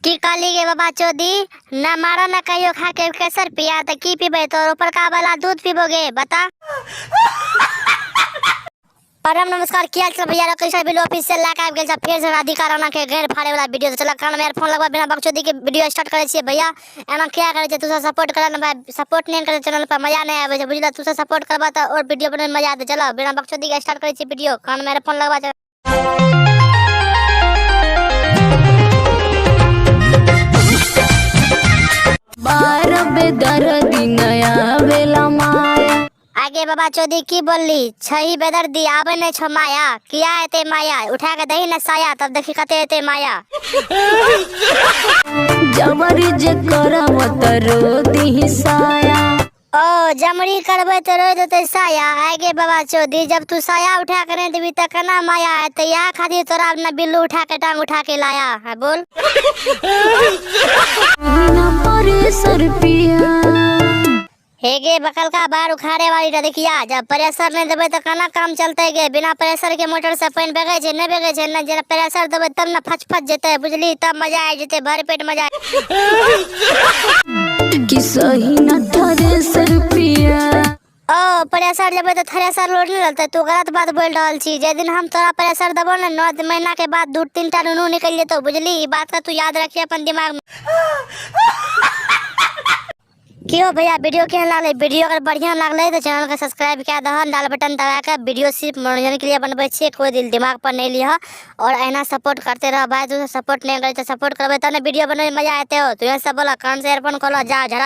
की काली के बाबा चोदी ना मारा ना कहियो खा के केसर पिया तो की पीबे तो ऊपर का वाला दूध पीबोगे बता। परम नमस्कार किया चल भैया कैसा बिलो ऑफिस से लाके आ गेल छ फिर से राधिका राणा के घेर फाड़े वाला वीडियो तो चला कान में फोन लगवा बिना बकचोदी के वीडियो स्टार्ट करे छिए भैया। एना क्या करे छ तू सब सपोर्ट करे ना भाई, सपोर्ट नहीं करे चैनल पर मजा नहीं आवे छ बुझला। तू सब सपोर्ट करबा त और वीडियो बने में मजा आते। चलो बिना बकचोदी के स्टार्ट करे छिए वीडियो। कान में फोन लगवा छ बार बेदर्दी नया बेला माया आगे बाबा चौधरी की बोलली छही बेदर्दी आवे नहीं छ माया किया एते माया उठा के दही न साया तब देखी कते एते माया। जबरी जे करम तरो दी साया ओ जमरी करबे तो रो देते साया। आगे बाबा चौधरी जब तू साया उठा के नहीं देबी त कना माया है तो यहाँ खातिर तोरा न बिल्लू उठा के टांग उठा के लाया है बोल। ना परे सर पिया हेगे बकल का बार उखाड़े वाली रधिकिया जब प्रेशर नहीं देबे तो कना काम चलते गे। बिना प्रेशर के मोटर से पानी बगे छे नहीं बगे छे न जेना प्रेशर देबे तब न फच फच जेते बुझली तब मजा आ जेते भर पेट मजा। कि सही न थरे सर पिया ओ प्रेशर जब तो थ्रेसर लोड नहीं लगता। तू गलत बात बोल रहल छी। जे दिन हम तोरा प्रेशर देबो न 9 महीना के बाद 2-3 टा नूनू निकल जेतो बुझली। ई बात का तू याद रखिए अपन दिमाग में। क्यों भैया वीडियो केहन लागले? वीडियो अगर बढ़िया लागले तो चैनल को सब्सक्राइब कर दह, लाल बटन दबा के। वीडियो सिर्फ मनोरंजन के लिए बनबे छिए, कोई दिल दिमाग पर नहीं लिया। और ऐना सपोर्ट करते रह भाई। तू सपोर्ट नहीं करे तो सपोर्ट करबे तब ना वीडियो बनने में मजा आते हो। तू ये सब बोला कान से एयरफोन खोलो जा झरा।